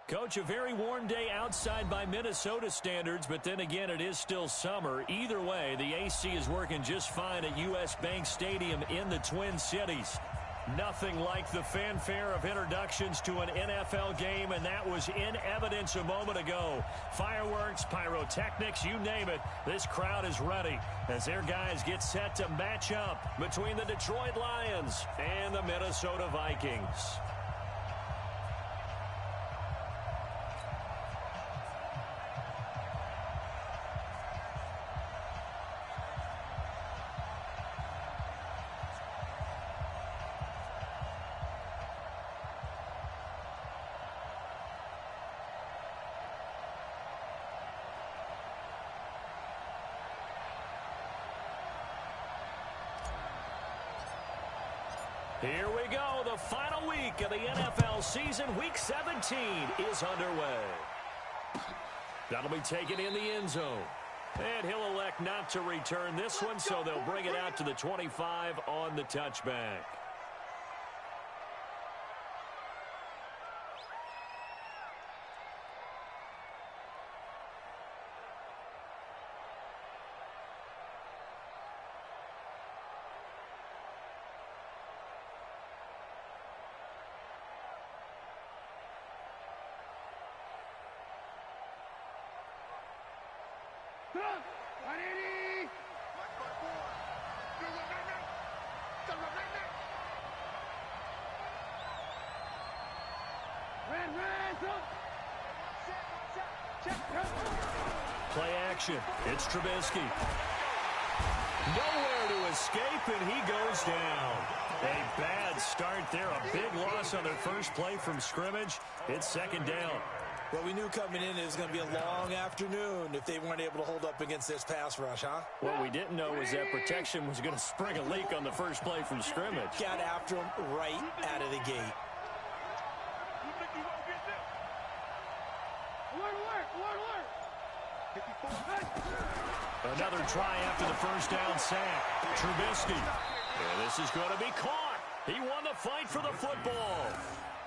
Coach, a very warm day outside by Minnesota standards, but then again, it is still summer. Either way, the AC is working just fine at U.S. Bank Stadium in the Twin Cities. Nothing like the fanfare of introductions to an NFL game, and that was in evidence a moment ago. Fireworks, pyrotechnics, you name it. This crowd is ready as their guys get set to match up between the Detroit Lions and the Minnesota Vikings. Here we go. The final week of the NFL season. Week 17 is underway. That'll be taken in the end zone. And he'll elect not to return this one, so they'll bring it out to the 25 on the touchback. Play action. It's Trubisky. Nowhere to escape, and he goes down. A bad start there. A big loss on their first play from scrimmage. It's second down. Well, we knew coming in it was going to be a long afternoon if they weren't able to hold up against this pass rush, huh? What we didn't know was that protection was going to spring a leak on the first play from scrimmage. Got after him right out of the gate. Another try after the first down sack. Trubisky. And this is going to be caught. He won the fight for the football.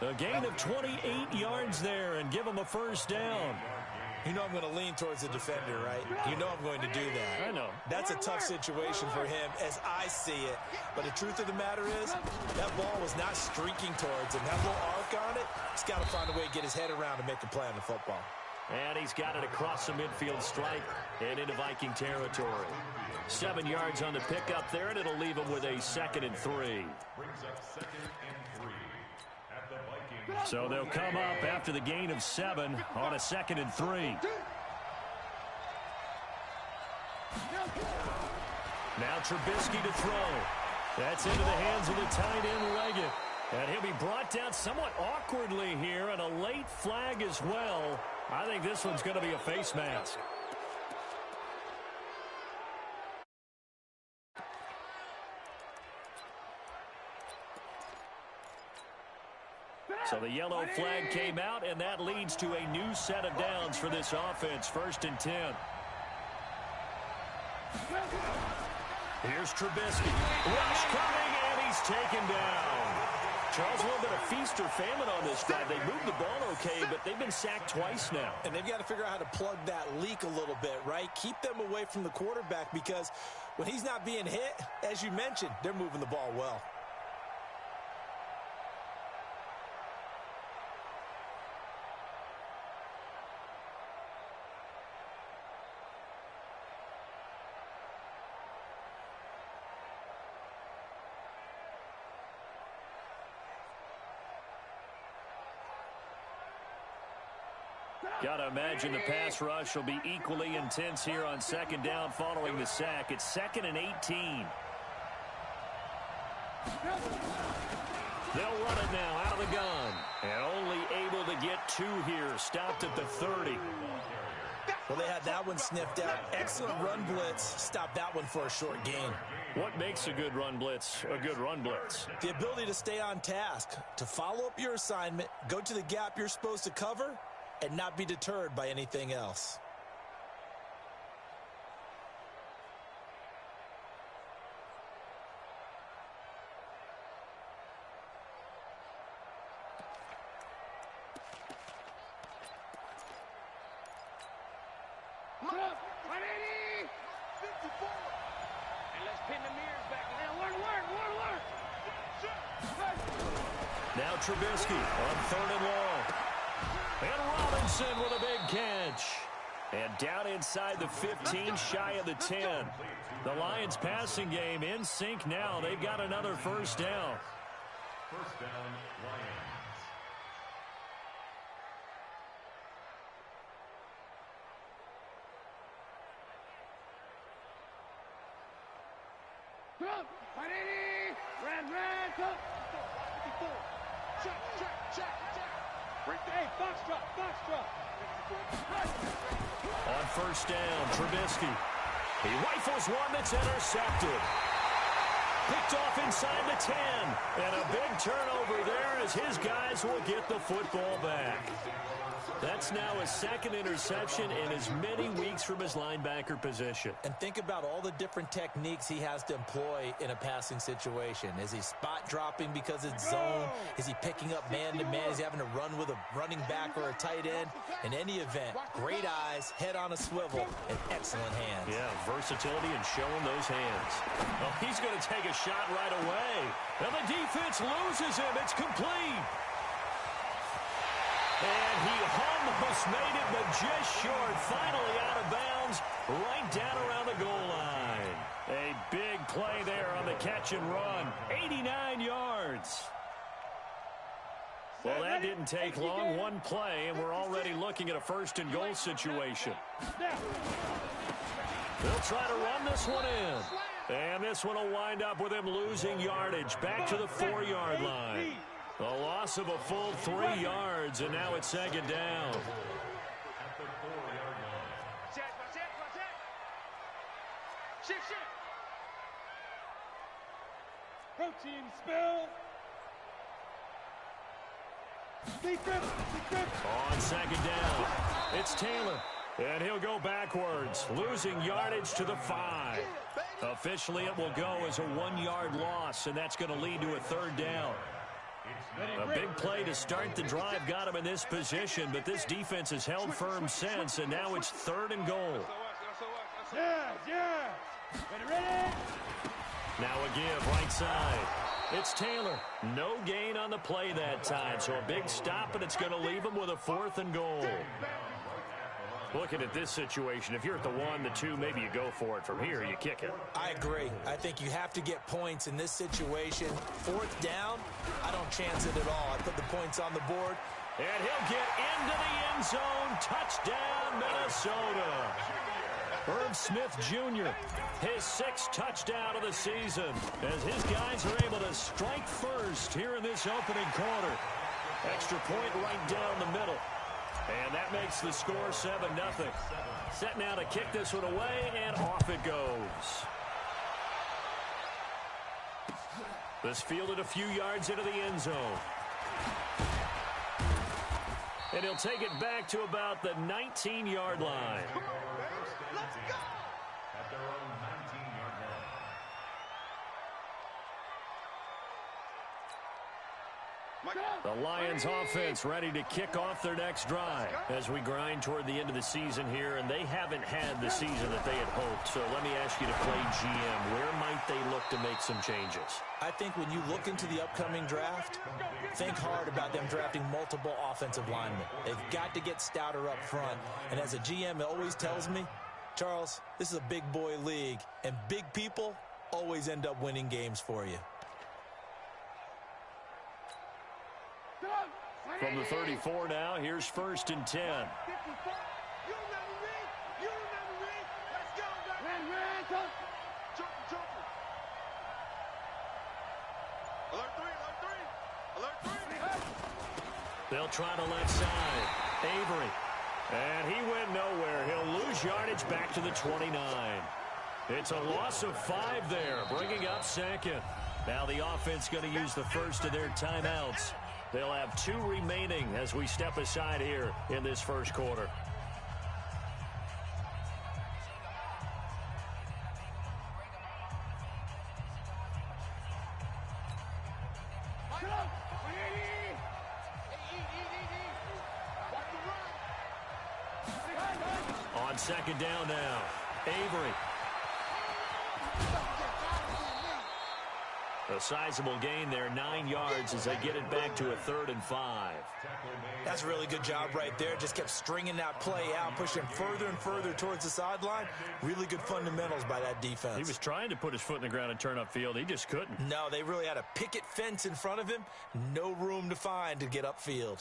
A gain of 28 yards there and give him a first down. You know I'm going to lean towards the defender, right? You know I'm going to do that. I know. That's a tough situation for him as I see it. But the truth of the matter is, that ball was not streaking towards him. That little arc on it, he's got to find a way to get his head around and make a play on the football. And he's got it across the midfield stripe and into Viking territory. 7 yards on the pickup there, and it'll leave him with a 2nd and 3. So they'll come up after the gain of 7 on a 2nd and 3. Now Trubisky to throw. That's into the hands of the tight end Leggett. And he'll be brought down somewhat awkwardly here, and a late flag as well. I think this one's going to be a face mask. So the yellow flag came out, and that leads to a new set of downs for this offense. 1st and 10. Here's Trubisky. Rush coming, and he's taken down. Charles, a little bit of feast or famine on this drive. They moved the ball okay, but they've been sacked twice now. And they've got to figure out how to plug that leak a little bit, right? Keep them away from the quarterback, because when he's not being hit, as you mentioned, they're moving the ball well. Got to imagine the pass rush will be equally intense here on 2nd down following the sack. It's 2nd and 18. They'll run it now out of the gun. And only able to get 2 here. Stopped at the 30. Well, they had that one sniffed out. Excellent run blitz. Stopped that one for a short gain. What makes a good run blitz a good run blitz? The ability to stay on task, to follow up your assignment, go to the gap you're supposed to cover, and not be deterred by anything else. And let's pin the mirrors back. Work. Now Trubisky on 3rd and long. And Robinson with a big catch. And down inside the 15, shy of the 10. The Lions passing game in sync now. They've got another first down. First down, Lions. On first down, Trubisky. He rifles one that's intercepted. Picked off inside the 10. And a big turnover there as his guys will get the football back. That's now his 2nd interception in as many weeks from his linebacker position. And think about all the different techniques he has to employ in a passing situation. Is he spot dropping because it's zone? Is he picking up man-to-man? Is he having to run with a running back or a tight end? In any event, great eyes, head on a swivel, and excellent hands. Yeah, versatility and showing those hands. Well, he's going to take a shot right away. And the defense loses him. It's complete. And he almost made it, but just short. Finally out of bounds, right down around the goal line. A big play there on the catch and run. 89 yards. Well, that didn't take long. One play, and we're already looking at a 1st and goal situation. They'll try to run this one in. And this one will wind up with him losing yardage back to the 4-yard line. A loss of a full 3 yards, and now it's 2nd down. At the 4-yard line. Protein spill. On 2nd down, it's Taylor. And he'll go backwards, losing yardage to the 5. Officially, it will go as a 1-yard loss, and that's going to lead to a 3rd down. A big play to start the drive got him in this position, but this defense has held firm since, and now it's 3rd and goal. Ready? Now a give right side. It's Taylor. No gain on the play that time, so a big stop, and it's going to leave him with a 4th and goal. Looking at this situation, if you're at the 1, the 2, maybe you go for it. From here, you kick it. I agree. I think you have to get points in this situation. 4th down, I don't chance it at all. I put the points on the board. And he'll get into the end zone. Touchdown, Minnesota. Herb Smith Jr., his 6th touchdown of the season, as his guys are able to strike first here in this opening quarter. Extra point right down the middle. And that makes the score 7-0. Set now to kick this one away, and off it goes. This fielded a few yards into the end zone. And he'll take it back to about the 19-yard line. Let's go! At their own 19-yard line. The Lions offense ready to kick off their next drive as we grind toward the end of the season here, and they haven't had the season that they had hoped. So let me ask you to play GM. Where might they look to make some changes? I think when you look into the upcoming draft, think hard about them drafting multiple offensive linemen. They've got to get stouter up front. And as a GM, it always tells me, Charles, this is a big boy league, and big people always end up winning games for you. From the 34 now, here's 1st and 10. They'll try to left side. Avery. And he went nowhere. He'll lose yardage back to the 29. It's a loss of 5 there, bringing up 2nd. Now the offense going to use the first of their timeouts. They'll have 2 remaining as we step aside here in this first quarter. On second down now, Avery. A sizable gain there, 9 yards as they get it back to a 3rd and 5. That's a really good job right there. Just kept stringing that play out, pushing further and further towards the sideline. Really good fundamentals by that defense. He was trying to put his foot in the ground and turn upfield. He just couldn't. No, they really had a picket fence in front of him. No room to find to get upfield.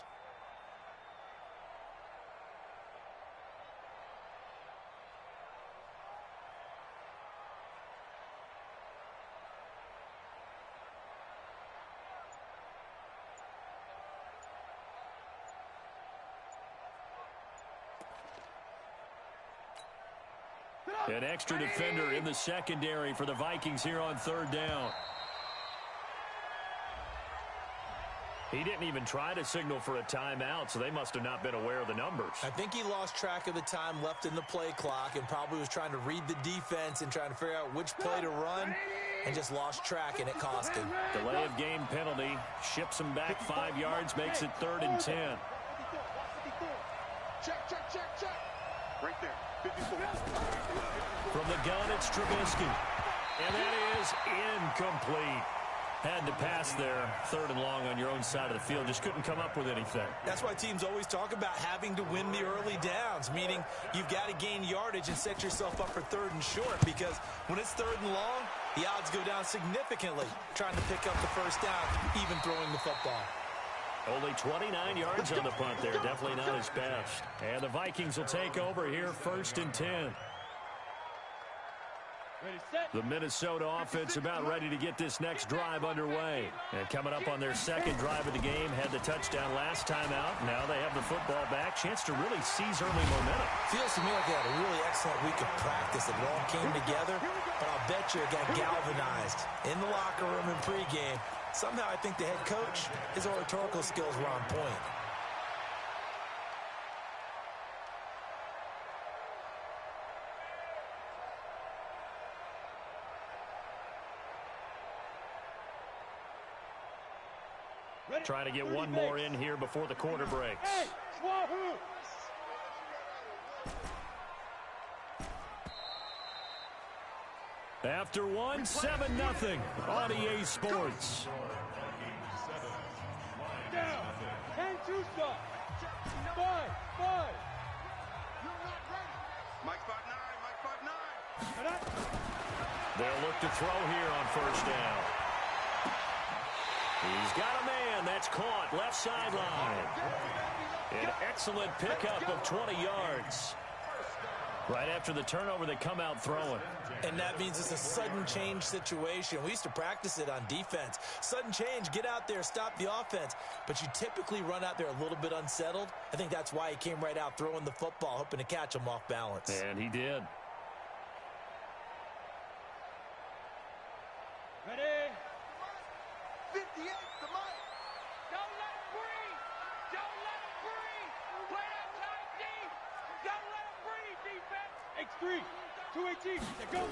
An extra defender in the secondary for the Vikings here on 3rd down. He didn't even try to signal for a timeout, so they must have not been aware of the numbers. I think he lost track of the time left in the play clock and probably was trying to read the defense and trying to figure out which play to run and just lost track, and it cost him. Delay of game penalty. Ships him back 5 yards, makes it 3rd and 10. Check. Right there. 54. From the gun, it's Trubisky. And that is incomplete. Had to pass there, 3rd and long on your own side of the field. Just couldn't come up with anything. That's why teams always talk about having to win the early downs, meaning you've got to gain yardage and set yourself up for 3rd and short, because when it's 3rd and long, the odds go down significantly trying to pick up the first down, even throwing the football. Only 29 yards on the punt there. Definitely not his best. And the Vikings will take over here, 1st and 10. The Minnesota offense about ready to get this next drive underway. And coming up on their 2nd drive of the game, had the touchdown last time out. Now they have the football back. Chance to really seize early momentum. Feels to me like they had a really excellent week of practice. It all came together, but I'll bet you it got galvanized in the locker room in pregame. Somehow I think the head coach, his oratorical skills were on point. Trying to get one more in here before the quarter breaks. After one, 7-0 on EA Sports. Down. 10-2 stop. 5. Mike 5'9", They'll look to throw here on 1st down. He's got a man. That's caught. Left sideline. An excellent pickup of 20 yards. Right after the turnover, they come out throwing. And that means it's a sudden change situation. We used to practice it on defense. Sudden change, get out there, stop the offense. But you typically run out there a little bit unsettled. I think that's why he came right out throwing the football, hoping to catch him off balance. And he did. Ready? 58 to Mike. Don't let him breathe. Don't let him breathe. Play outside deep. Don't let him breathe, defense. X3. 218. Go.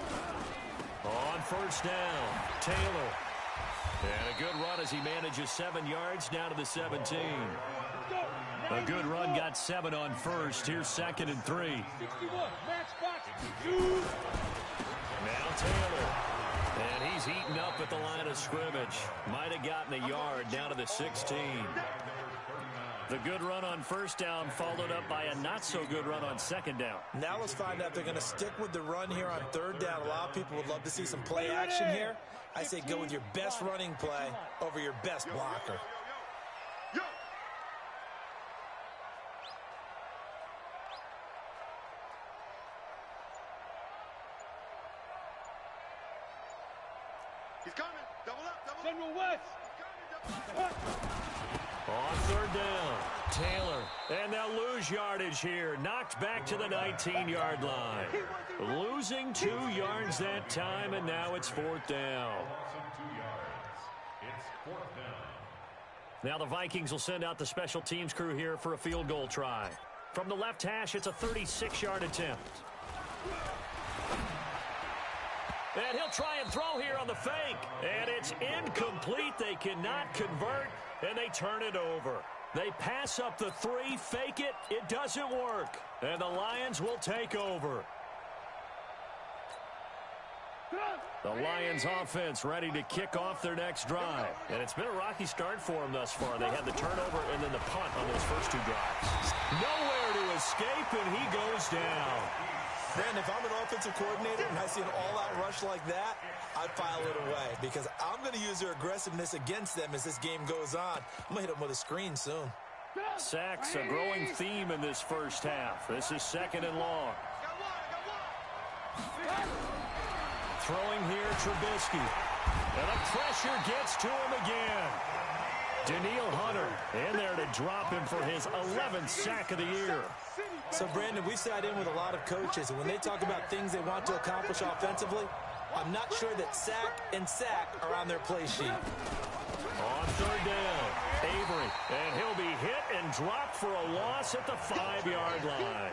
On 1st down, Taylor. And a good run as he manages 7 yards down to the 17. A good run, got 7 on 1st. Here's 2nd and 3. 61. Match box. 2. Now Taylor. And he's heating up at the line of scrimmage. Might have gotten a yard down to the 16. The good run on 1st down followed up by a not-so-good run on 2nd down. Now let's find out if they're going to stick with the run here on 3rd down. A lot of people would love to see some play action here. I say go with your best running play over your best blocker. He's coming. Double up. General West. On 3rd down, Taylor. And they'll lose yardage here. Knocked back to the 19-yard line. Losing 2 yards that time, and now it's 4th down. Now the Vikings will send out the special teams crew here for a field goal try. From the left hash, it's a 36-yard attempt. And he'll try and throw here on the fake. And it's incomplete. They cannot convert, and they turn it over. They pass up the three, fake it. It doesn't work. And the Lions will take over. The Lions offense ready to kick off their next drive. And it's been a rocky start for them thus far. They had the turnover and then the punt on those first two drives. Nowhere to escape, and he goes down. Brandon, if I'm an offensive coordinator and I see an all-out rush like that, I'd file it away because I'm going to use their aggressiveness against them as this game goes on. I'm going to hit them with a screen soon. Sacks, a growing theme in this first half. This is 2nd and long. Throwing here, Trubisky. And the pressure gets to him again. Daniil Hunter in there to drop him for his 11th sack of the year. So, Brandon, we've sat in with a lot of coaches, and when they talk about things they want to accomplish offensively, I'm not sure that sack and sack are on their play sheet. On 3rd down, Avery. And he'll be hit and dropped for a loss at the 5-yard line.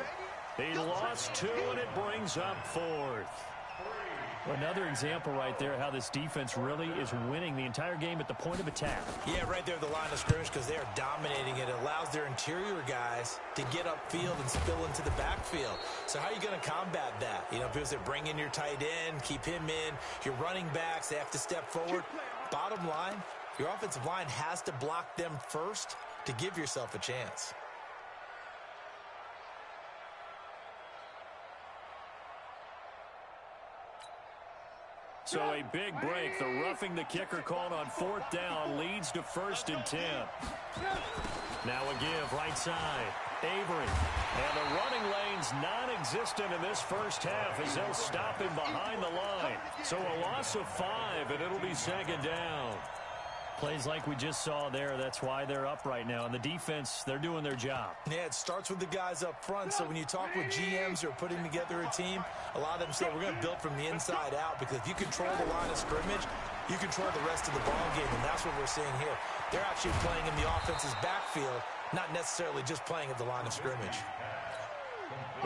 He lost 2, and it brings up 4th. Another example right there how this defense really is winning the entire game at the point of attack. Yeah, right there at the line of scrimmage because they are dominating it. It allows their interior guys to get upfield and spill into the backfield. So how are you going to combat that? You know, because they bring in your tight end, keep him in. Your running backs, they have to step forward. Bottom line, your offensive line has to block them first to give yourself a chance. So a big break. The roughing the kicker called on 4th down leads to 1st and 10. Now a give right side. Avery. And the running lane's non-existent in this first half as they'll stop him behind the line. So a loss of 5, and it'll be 2nd down. Plays like we just saw there. That's why they're up right now. And the defense, they're doing their job. Yeah, it starts with the guys up front. So when you talk with GMs who are putting together a team, a lot of them say we're going to build from the inside out because if you control the line of scrimmage, you control the rest of the ball game, and that's what we're seeing here. They're actually playing in the offense's backfield, not necessarily just playing at the line of scrimmage.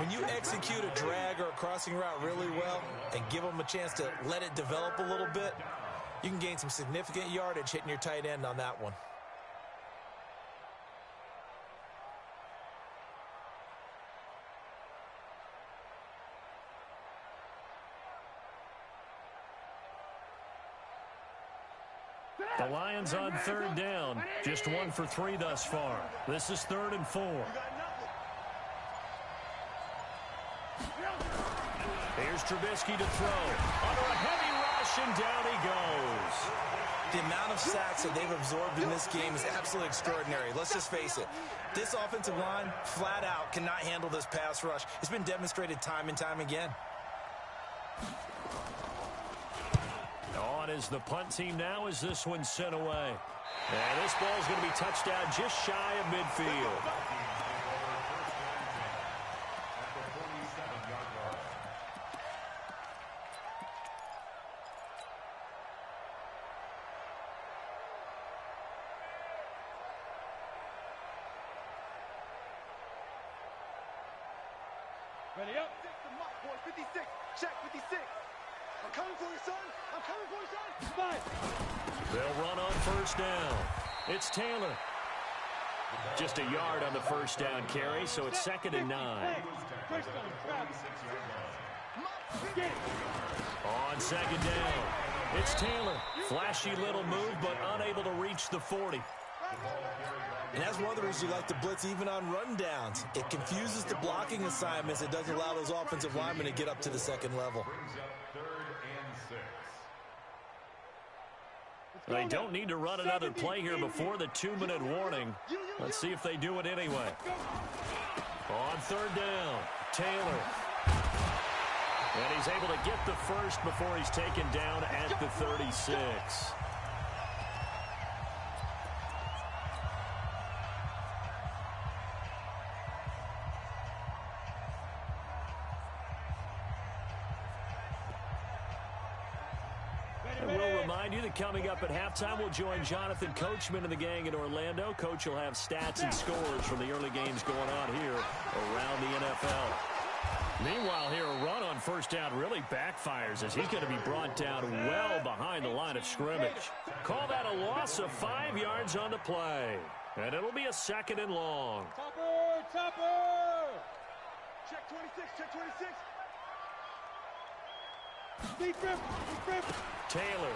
When you execute a drag or a crossing route really well and give them a chance to let it develop a little bit, you can gain some significant yardage hitting your tight end on that one. The Lions on 3rd down. Just 1 for 3 thus far. This is 3rd and 4. Here's Trubisky to throw. Under a heavy rush, and down he goes. The amount of sacks that they've absorbed in this game is absolutely extraordinary. Let's just face it. This offensive line, flat out, cannot handle this pass rush. It's been demonstrated time and time again. On is the punt team now as this one's sent away. And this ball's going to be touched down just shy of midfield. Ready up. 56. Check 56. I'm coming for you, son. I'm coming for you, son. 5. They'll run on 1st down. It's Taylor. Just a yard on the 1st down carry, so it's 2nd and 9. On 2nd down, it's Taylor. Flashy little move, but unable to reach the 40. And that's one of the reasons you like to blitz even on rundowns. It confuses the blocking assignments. It doesn't allow those offensive linemen to get up to the 2nd level. They don't need to run another play here before the 2-minute warning. Let's see if they do it anyway. On 3rd down, Taylor. And he's able to get the first before he's taken down at the 36. Coming up at halftime, we'll join Jonathan Coachman and the gang in Orlando. Coach will have stats and scores from the early games going on here around the NFL. Meanwhile, here, a run on 1st down really backfires as he's going to be brought down well behind the line of scrimmage. Call that a loss of 5 yards on the play. And it'll be a 2nd and long. Topper! Topper! Check 26, check 26. Defense, defense. Taylor.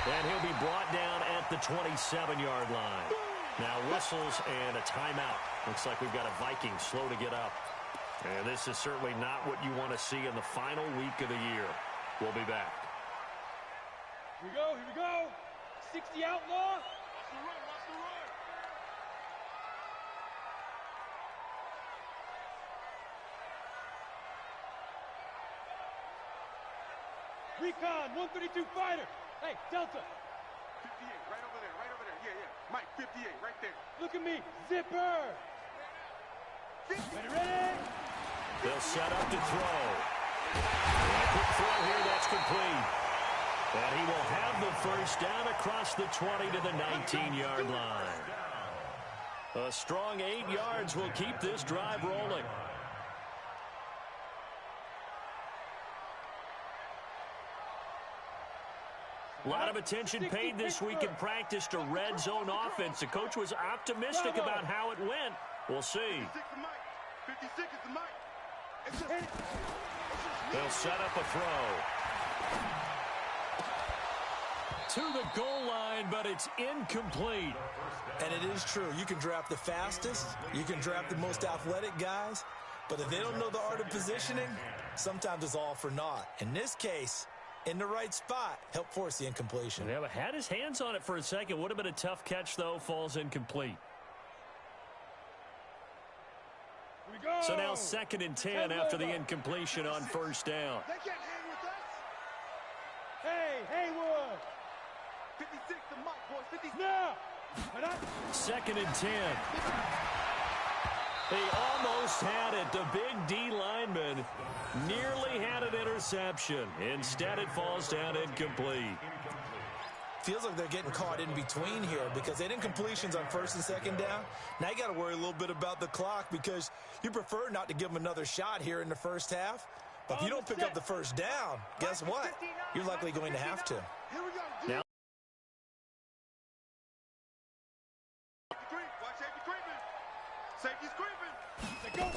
And he'll be brought down at the 27-yard line. Now whistles and a timeout. Looks like we've got a Viking slow to get up. And this is certainly not what you want to see in the final week of the year. We'll be back. Here we go, here we go. 60 outlaw. Watch the run, watch the run. Recon, 132 fighter. Hey, Delta. 58, right over there, right over there. Yeah, yeah. Mike, 58, right there. Look at me. Zipper. Ready, ready. They'll set up to throw. A quick throw here, that's complete. And he will have the first down across the 20 to the 19-yard line. A strong 8 yards will keep this drive rolling. A lot of attention paid this week in practice to red zone offense. The coach was optimistic about how it went. We'll see. 56 is the mic. They'll set up a throw. To the goal line, but it's incomplete. And it is true. You can draft the fastest. You can draft the most athletic guys. But if they don't know the art of positioning, sometimes it's all for naught. In this case, in the right spot, help force the incompletion. Yeah, but had his hands on it for a second. Would have been a tough catch, though. Falls incomplete. So now 2nd and 10 after the incompletion on first down. They can't hang with us. Hey, Haywood. 56 the mic, boys. 56. Now. 2nd and 10. He almost had it. The big D lineman nearly had an interception. Instead, it falls down incomplete. Feels like they're getting caught in between here because they didn't completions on 1st and 2nd down. Now you got to worry a little bit about the clock because you prefer not to give them another shot here in the first half. But if you don't pick up the first down, guess what? You're likely going to have to. Here we go. Now, Watch safety creeping. Safety's creeping. Go.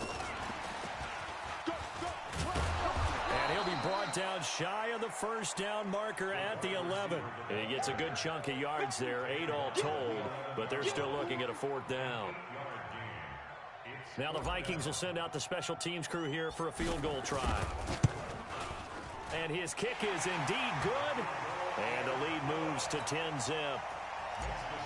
and he'll be brought down shy of the first down marker at the 11. And he gets a good chunk of yards there, 8 all told, but they're still looking at a 4th down. Now the Vikings will send out the special teams crew here for a field goal try. And his kick is indeed good. And the lead moves to 10-zip.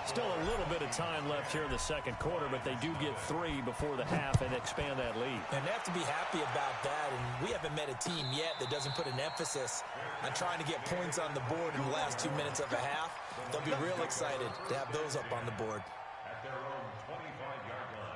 Still a little bit of time left here in the 2nd quarter, but they do get 3 before the half and expand that lead. And they have to be happy about that. And we haven't met a team yet that doesn't put an emphasis on trying to get points on the board in the last 2 minutes of a half. They'll be real excited to have those up on the board. At their own 25-yard line.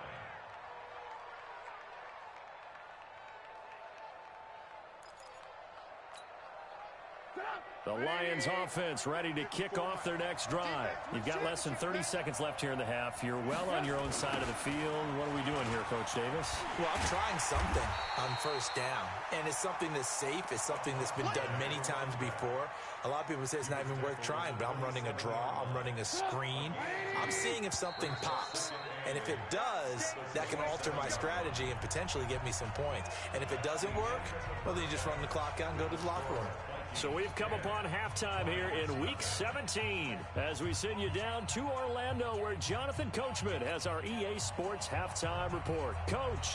The Lions offense ready to kick off their next drive. You've got less than 30 seconds left here in the half. You're well on your own side of the field. What are we doing here, Coach Davis? Well, I'm trying something on first down, and it's something that's safe. It's something that's been done many times before. A lot of people say it's not even worth trying, but I'm running a draw. I'm running a screen. I'm seeing if something pops. And if it does, that can alter my strategy and potentially get me some points. And if it doesn't work, well, then you just run the clock out and go to the locker room. So we've come upon halftime here in Week 17 as we send you down to Orlando where Jonathan Coachman has our EA Sports Halftime Report. Coach,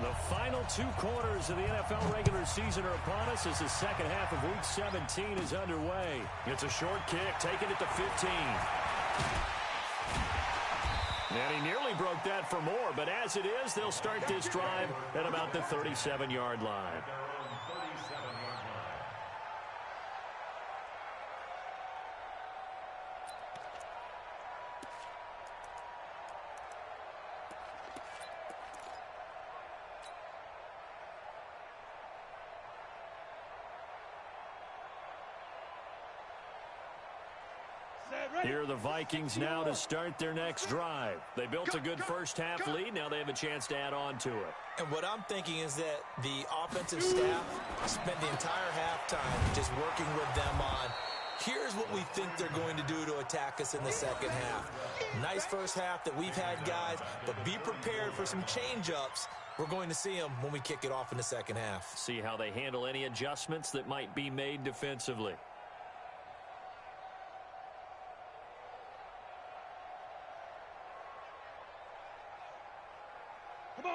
the final 2 quarters of the NFL regular season are upon us as the second half of Week 17 is underway. It's a short kick, taking it to 15. And he nearly broke that for more, but as it is, they'll start this drive at about the 37-yard line. Here are the Vikings now to start their next drive. They built a good first half lead. Now they have a chance to add on to it. And what I'm thinking is that the offensive staff spent the entire halftime just working with them on Here's what we think they're going to do to attack us in the second half. Nice first half that we've had, guys, but be prepared for some change-ups. We're going to see them when we kick it off in the second half. See how they handle any adjustments that might be made defensively.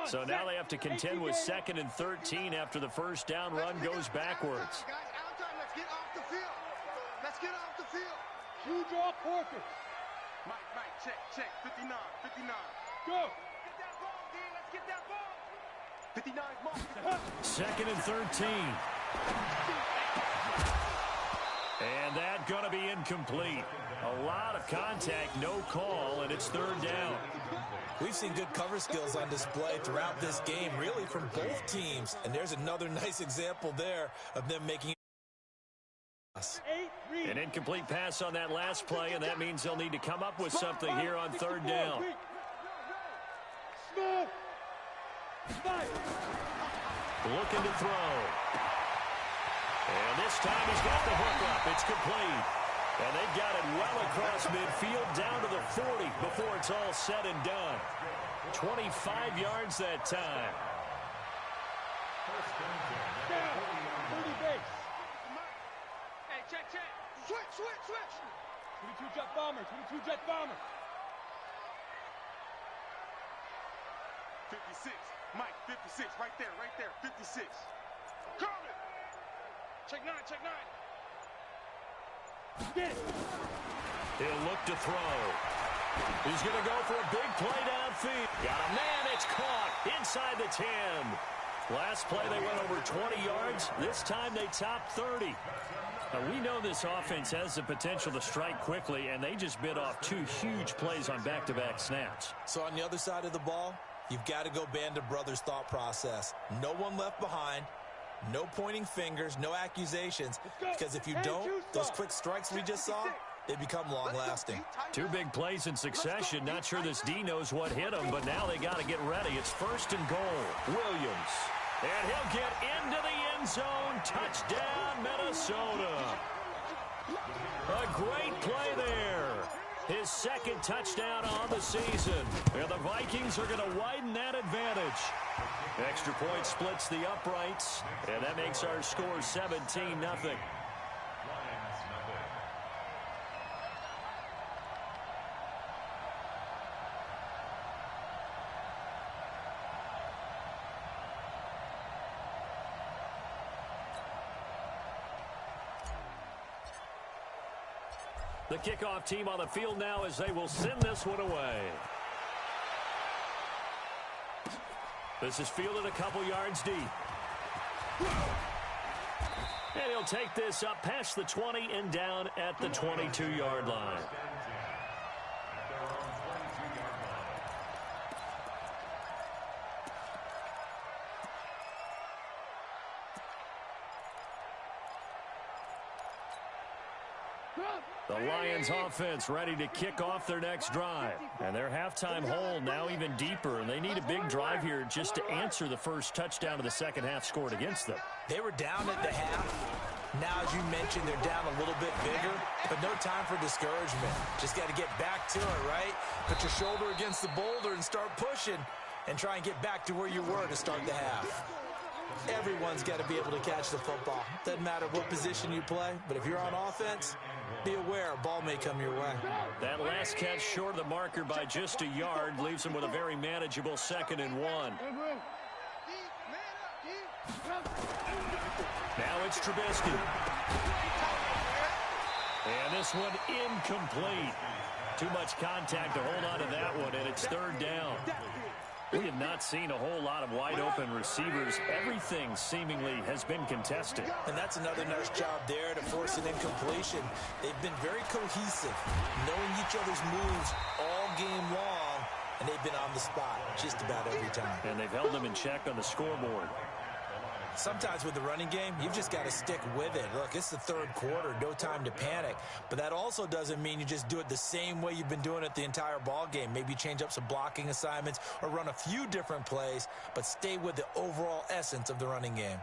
So now they have to contend with 2nd and 13 after the first down run goes backwards. Guys, out time. Let's get off the field. Let's get off the field. You draw quarters. Mike, check. 59. Go. Get that ball, D. Let's get that ball. 59 mark. 2nd and 13. And that going to be incomplete. A lot of contact, no call, and it's 3rd down. We've seen good cover skills on display throughout this game, really from both teams. And there's another nice example there of them making an incomplete pass on that last play, and that means they'll need to come up with something here on 3rd down. Looking to throw. And this time he's got the hook up. It's complete. And they've got it well across midfield down to the 40 before it's all said and done. 25 yards that time. Down. 30 base. Hey, check. Switch. 22 jet bomber. 56. Mike, 56. Right there. 56. Curling. Check 9. Get it. He'll look to throw. He's going to go for a big play downfield. Got a man. It's caught inside the 10. Last play they went over 20 yards. This time they topped 30. Now, we know this offense has the potential to strike quickly, and they just bit off 2 huge plays on back-to-back snaps. So on the other side of the ball, you've got to go band of brothers thought process. No one left behind. No pointing fingers, no accusations, because if you don't, those quick strikes we just saw, they become long-lasting. 2 big plays in succession. Not sure this D knows what hit him, but now they got to get ready. It's 1st and goal. Williams. And he'll get into the end zone. Touchdown, Minnesota. A great play there. His 2nd touchdown on the season. And the Vikings are going to widen that advantage. Extra point splits the uprights, and that makes our score 17-0. The kickoff team on the field now as they will send this one away. This is fielded a couple yards deep. And he'll take this up past the 20 and down at the 22-yard line. The Lions offense ready to kick off their next drive. And their halftime hole now even deeper, and they need a big drive here just to answer the first touchdown of the second half scored against them. They were down at the half. Now, as you mentioned, they're down a little bit bigger, but no time for discouragement. Just got to get back to it, right? Put your shoulder against the boulder and start pushing and try and get back to where you were to start the half. Everyone's got to be able to catch the football. Doesn't matter what position you play, but if you're on offense, be aware a ball may come your way. That last catch short of the marker by just a yard leaves him with a very manageable 2nd and 1. Now it's Trubisky. And this one incomplete. Too much contact to hold on to that one, and it's 3rd down. We have not seen a whole lot of wide-open receivers. Everything seemingly has been contested. And that's another nice job there to force an incompletion. They've been very cohesive, knowing each other's moves all game long, and they've been on the spot just about every time. And they've held them in check on the scoreboard. Sometimes with the running game, you've just got to stick with it. Look, it's the 3rd quarter, no time to panic. But that also doesn't mean you just do it the same way you've been doing it the entire ball game. Maybe change up some blocking assignments or run a few different plays, but stay with the overall essence of the running game.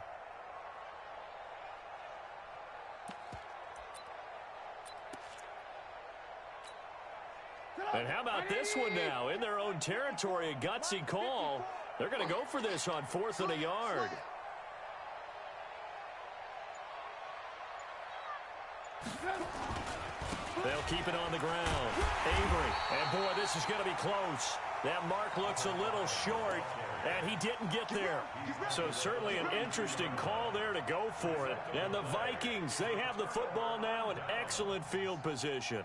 And how about this one now? In their own territory, a gutsy call. They're going to go for this on 4th and a yard. They'll keep it on the ground. Avery. And, boy, this is going to be close. That mark looks a little short, and he didn't get there. So certainly an interesting call there to go for it. And the Vikings, they have the football now in excellent field position.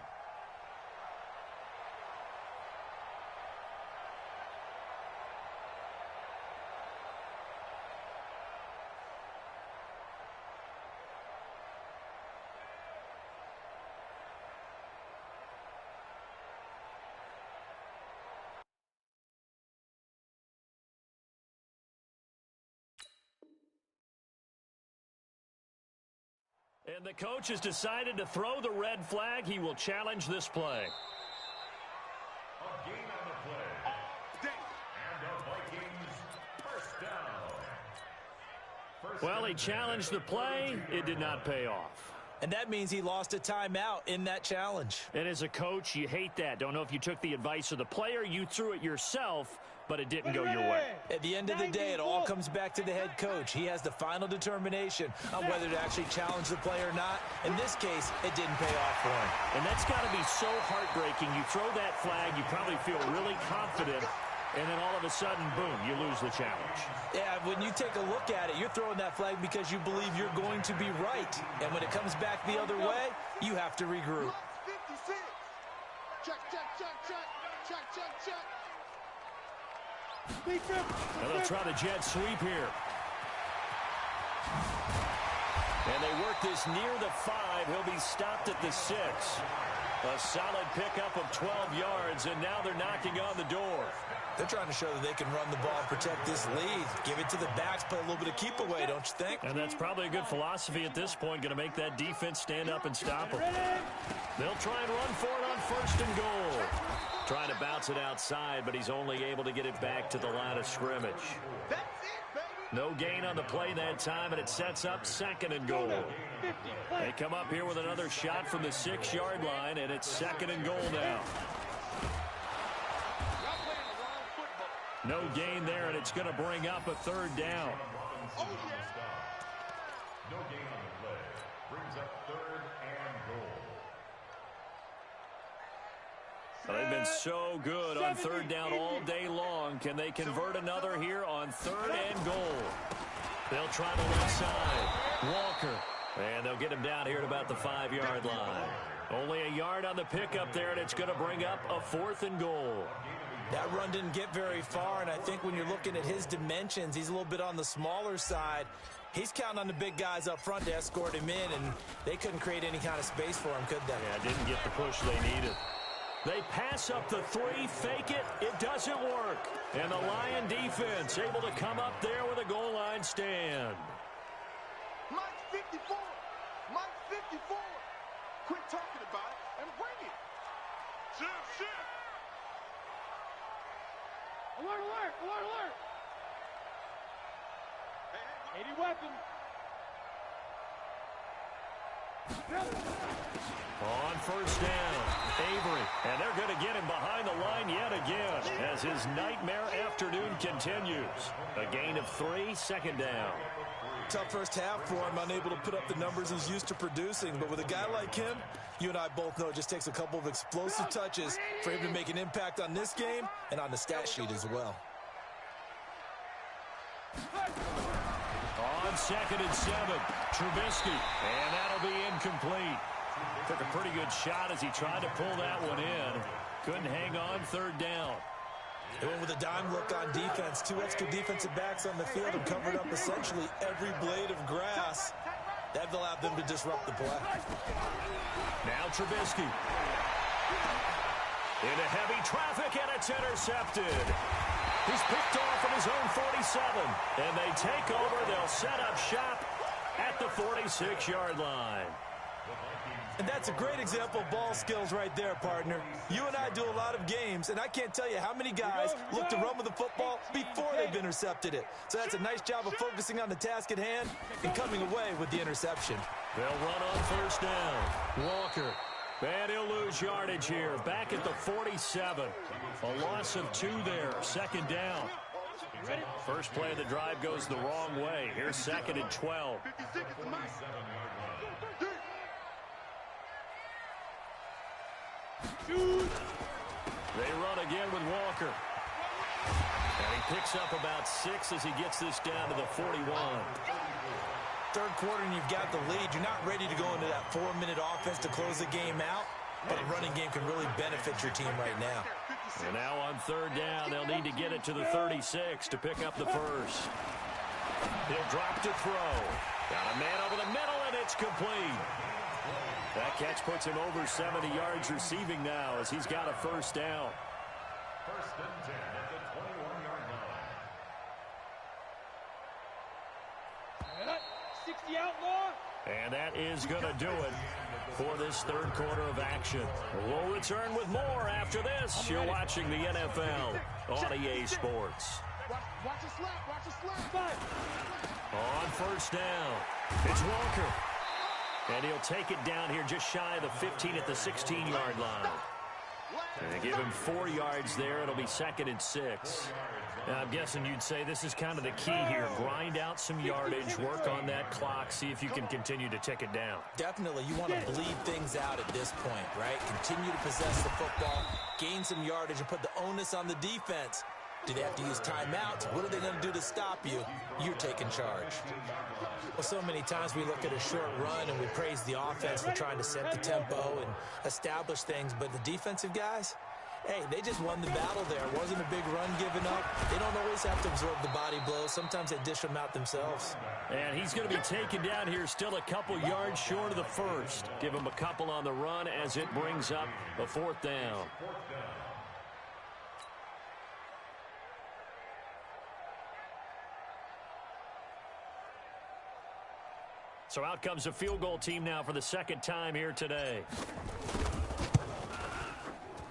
And the coach has decided to throw the red flag. He will challenge this play. A gain on the play. And the Vikings first down. Well, he challenged the play. It did not pay off. And that means he lost a timeout in that challenge. And as a coach, you hate that. Don't know if you took the advice of the player. You threw it yourself, but it didn't go your way. At the end of the day, it all comes back to the head coach. He has the final determination on whether to actually challenge the play or not. In this case, it didn't pay off for him. And that's got to be so heartbreaking. You throw that flag, you probably feel really confident, and then all of a sudden, boom, you lose the challenge. Yeah, when you take a look at it, you're throwing that flag because you believe you're going to be right. And when it comes back the other way, you have to regroup. 56. Check, check, check, check, check, check, check. Now they'll try the jet sweep here. And they work this near the 5. He'll be stopped at the 6. A solid pickup of 12 yards, and now they're knocking on the door. They're trying to show that they can run the ball and protect this lead. Give it to the backs, play a little bit of keep away, don't you think? And that's probably a good philosophy at this point, going to make that defense stand up and stop them. They'll try and run for it on 1st and goal. Trying to bounce it outside, but he's only able to get it back to the line of scrimmage. That's it, baby. No gain on the play that time, and it sets up 2nd and goal. They come up here with another shot from the 6-yard line, and it's 2nd and goal now. No gain there, and it's going to bring up a 3rd down. Oh, yeah. No gain on the play. Brings up 3rd and goal. Well, they've been so good on 3rd down all day long. Can they convert another here on 3rd and goal? They'll try the left side. Walker. And they'll get him down here at about the 5-yard line. Only a yard on the pickup there, and it's going to bring up a 4th and goal. That run didn't get very far, and I think when you're looking at his dimensions, he's a little bit on the smaller side. He's counting on the big guys up front to escort him in, and they couldn't create any kind of space for him, could they? Yeah, didn't get the push they needed. They pass up the 3, fake it. It doesn't work. And the Lion defense able to come up there with a goal line stand. Mike 54. Mike 54. Quit talking about it and bring it. Shift. Alert, alert, alert, alert. 80 weapons. On 1st down, Avery. And they're going to get him behind the line yet again as his nightmare afternoon continues. A gain of 3, 2nd down. Tough first half for him, unable to put up the numbers he's used to producing. But with a guy like him, you and I both know it just takes a couple of explosive touches for him to make an impact on this game and on the stat sheet as well. On 2nd and 7, Trubisky. And that'll be incomplete. Took a pretty good shot as he tried to pull that one in. Couldn't hang on 3rd down. They went with a dime look on defense. 2 extra defensive backs on the field and covered up essentially every blade of grass. That allowed them to disrupt the play. Now Trubisky. Into heavy traffic, and it's intercepted. He's picked off at his own 47. And they take over. They'll set up shop at the 46-yard line. And that's a great example of ball skills right there, partner. You and I do a lot of games, and I can't tell you how many guys look to run with the football before they've intercepted it. So that's a nice job of focusing on the task at hand and coming away with the interception. They'll run on 1st down. Walker. And he'll lose yardage here. Back at the 47. A loss of 2 there. Second down. First play of the drive goes the wrong way. Here's second and 12. They run again with Walker. And he picks up about 6 as he gets this down to the 41. Third quarter and you've got the lead. You're not ready to go into that 4-minute offense to close the game out, but a running game can really benefit your team right now. And now on third down, they'll need to get it to the 36 to pick up the first. He'll drop to throw. Got a man over the middle, and it's complete. That catch puts him over 70 yards receiving now as he's got a first down. First and 10 at the 21-yard line. 60 outlaw. And that is going to do it for this third quarter of action. We'll return with more after this. You're watching the NFL on EA Sports. Watch a slap. Watch a slap. On first down, it's Walker. And he'll take it down here just shy of the 15 at the 16-yard line. And they give him 4 yards there. It'll be second and 6. Now, I'm guessing you'd say this is kind of the key here. Grind out some yardage, work on that clock, see if you can continue to tick it down. Definitely, you want to bleed things out at this point, right? Continue to possess the football, gain some yardage, and put the onus on the defense. Do they have to use timeouts? What are they going to do to stop you? You're taking charge. Well, so many times we look at a short run and we praise the offense for trying to set the tempo and establish things, but the defensive guys, hey, they just won the battle there. It wasn't a big run given up. They don't always have to absorb the body blows. Sometimes they dish them out themselves. And he's going to be taken down here still a couple yards short of the first. Give him a couple on the run as it brings up a fourth down. So out comes a field goal team now for the second time here today.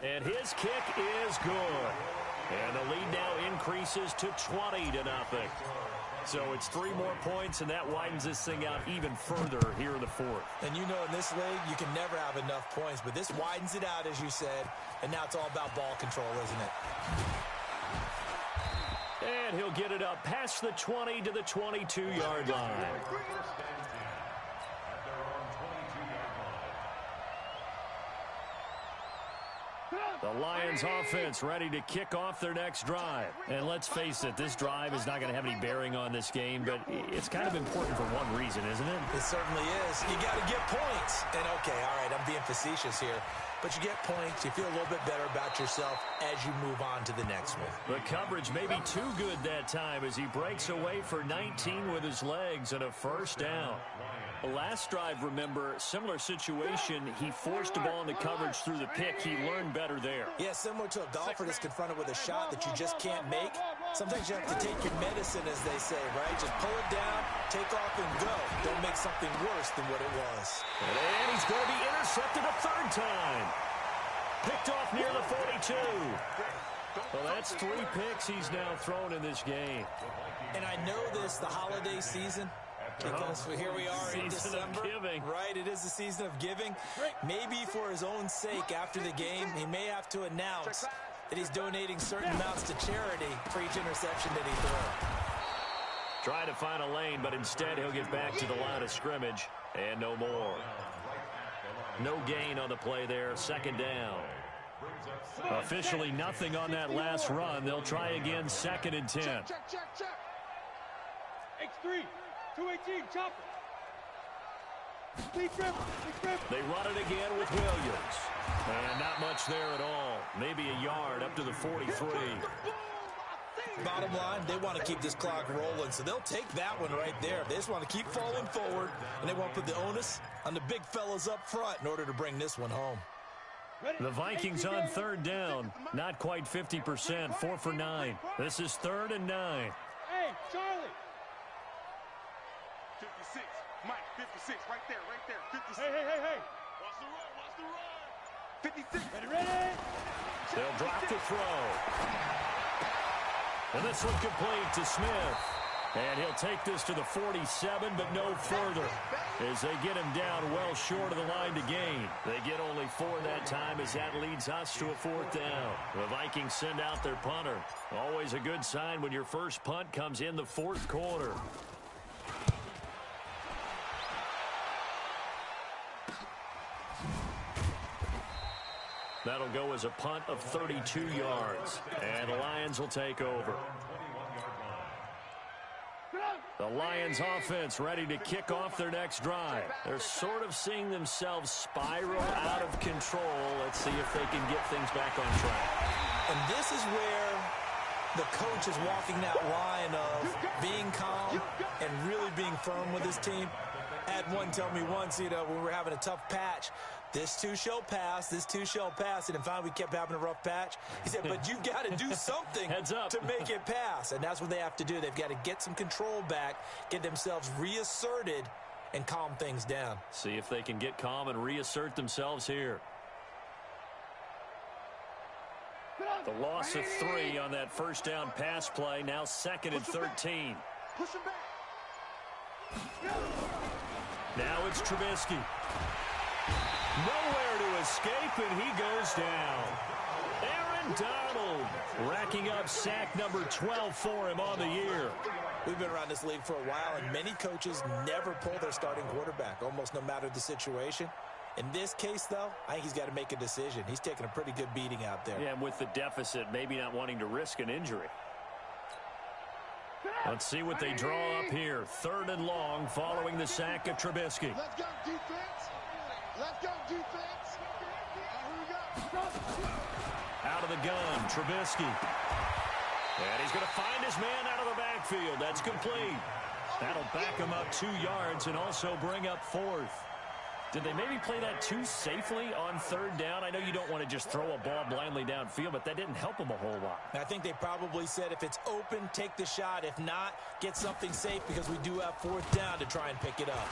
And his kick is good. And the lead now increases to 20-0. So it's 3 more points, and that widens this thing out even further here in the fourth. And you know in this league, you can never have enough points, but this widens it out, as you said, and now it's all about ball control, isn't it? And he'll get it up past the 20 to the 22-yard line. The Lions offense ready to kick off their next drive. And let's face it, this drive is not going to have any bearing on this game, but it's kind of important for one reason, isn't it? It certainly is. You got to get points. And okay, all right, I'm being facetious here. But you get points, you feel a little bit better about yourself as you move on to the next one. The coverage may be too good that time as he breaks away for 19 with his legs and a first down. Last drive, remember, similar situation. He forced the ball into coverage through the pick. He learned better there. Yeah, similar to a golfer that's confronted with a shot that you just can't make. Sometimes you have to take your medicine, as they say, right? Just pull it down, take off, and go. Don't make something worse than what it was. And he's going to be intercepted a third time. Picked off near the 42. Well, that's 3 picks he's now thrown in this game. And I know this, the holiday season, because here we are in December, right? It is the season of giving. Maybe for his own sake after the game, he may have to announce that he's donating certain amounts to charity for each interception that he throws. Try to find a lane, but instead he'll get back to the line of scrimmage and no more. No gain on the play there, second down. Officially nothing on that last run. They'll try again, second and 10. Check. X3. 218, chopper. They run it again with Williams. And not much there at all. Maybe a yard up to the 43. Bottom line, they want to keep this clock rolling, so they'll take that one right there. They just want to keep falling forward, and they want to put the onus on the big fellas up front in order to bring this one home. The Vikings on third down. Not quite 50%, 4 for 9. This is 3rd and 9. Hey, Charlie. 56, Mike, 56, right there, 56. Hey. Watch the run. 56. Ready. They'll drop to throw. And this one complete to Smith. And he'll take this to the 47, but no further. As as they get him down well short of the line to gain. They get only 4 that time as that leads us to a 4th down. The Vikings send out their punter. Always a good sign when your first punt comes in the 4th quarter. That'll go as a punt of 32 yards. And the Lions will take over. The Lions offense ready to kick off their next drive. They're sort of seeing themselves spiral out of control. Let's see if they can get things back on track. And this is where the coach is walking that line of being calm and really being firm with his team. I had one tell me once, when we were having a tough patch, this too shall pass, this too shall pass. And finally we kept having a rough patch. He said, but you've got to do something Heads up. to make it pass. And that's what they have to do. They've got to get some control back, get themselves reasserted, and calm things down. See if they can get calm and reassert themselves here. The loss of 3 on that first down pass play. Now 2nd and 13. Push him back. Now it's Trubisky. Nowhere to escape, and he goes down. Aaron Donald racking up sack number 12 for him on the year. We've been around this league for a while, and many coaches never pull their starting quarterback, almost no matter the situation. In this case, though, I think he's got to make a decision. He's taking a pretty good beating out there. Yeah, and with the deficit, maybe not wanting to risk an injury. Let's see what they draw up here. 3rd and long following the sack of Trubisky. Let's go, defense. Let's go, defense. Here we go. Out of the gun, Trubisky. And he's going to find his man out of the backfield. That's complete. That'll back him up 2 yards and also bring up 4th. Did they maybe play that too safely on 3rd down? I know you don't want to just throw a ball blindly downfield, but that didn't help them a whole lot. I think they probably said if it's open, take the shot. If not, get something safe because we do have 4th down to try and pick it up.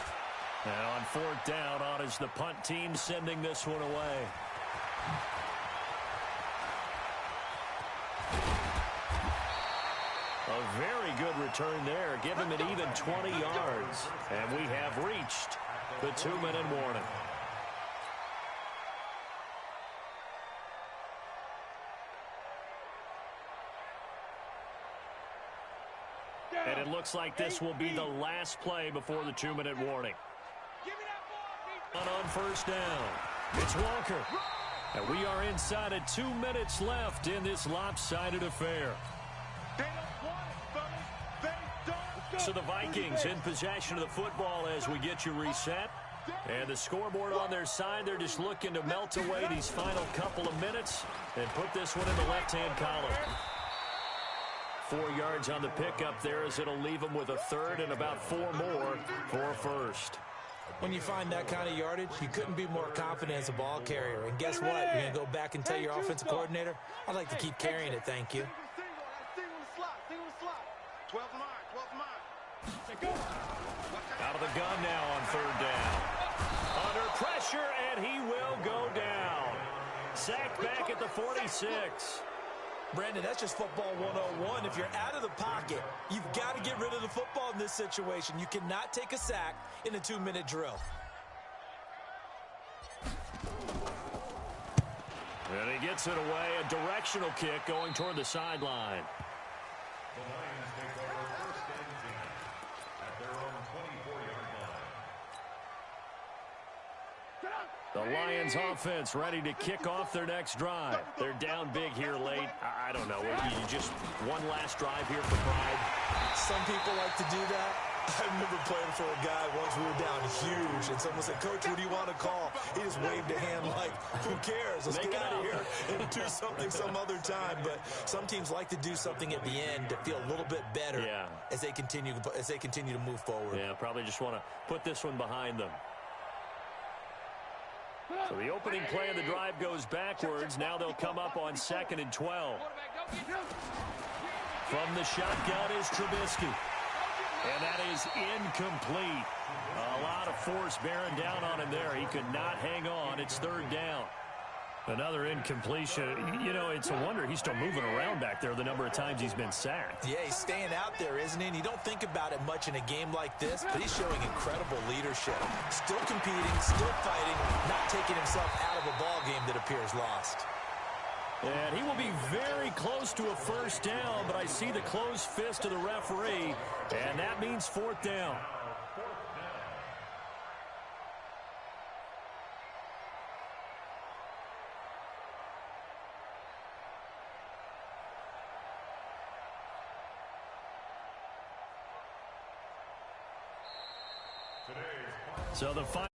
Now on 4th down, on is the punt team sending this one away. A very good return there. Give him an even 20 yards. And we have reached the 2-minute warning. And it looks like this will be the last play before the 2-minute warning. On 1st down, it's Walker. And we are inside of 2 minutes left in this lopsided affair. So the Vikings in possession of the football as we get you reset. And the scoreboard on their side, they're just looking to melt away these final couple of minutes and put this one in the left-hand column. 4 yards on the pickup there as it'll leave them with a 3rd and about 4 more for a 1st. When you find that kind of yardage, you couldn't be more confident as a ball carrier. And guess what? You're going to go back and tell your offensive coordinator, I'd like to keep carrying it, thank you. 12 mine. Out of the gun now on 3rd down. Under pressure, and he will go down. Sacked back at the 46. Brandon, that's just football 101. If you're out of the pocket, you've got to get rid of the football in this situation. You cannot take a sack in a 2-minute drill. And he gets it away. A directional kick going toward the sideline. The Lions take over 1st and 10 at their own 24-yard line. The Lions offense ready to kick off their next drive. They're down big here late. I don't know. You just one last drive here for pride. Some people like to do that. I remember playing for a guy once. We were down huge, and someone said, Coach, what do you want to call? He just waved a hand like, who cares? Let's get out of here and do something some other time. But some teams like to do something at the end to feel a little bit better as they continue to move forward. Yeah, probably just want to put this one behind them. So the opening play of the drive goes backwards. Now they'll come up on 2nd and 12. From the shotgun is Trubisky. And that is incomplete. A lot of force bearing down on him there. He could not hang on. It's 3rd down. Another incompletion. You know, it's a wonder he's still moving around back there the number of times he's been sacked. Yeah, he's staying out there, isn't he? And you don't think about it much in a game like this, but he's showing incredible leadership. Still competing, still fighting, not taking himself out of a ball game that appears lost. And he will be very close to a first down, but I see the closed fist of the referee, and that means fourth down. So the final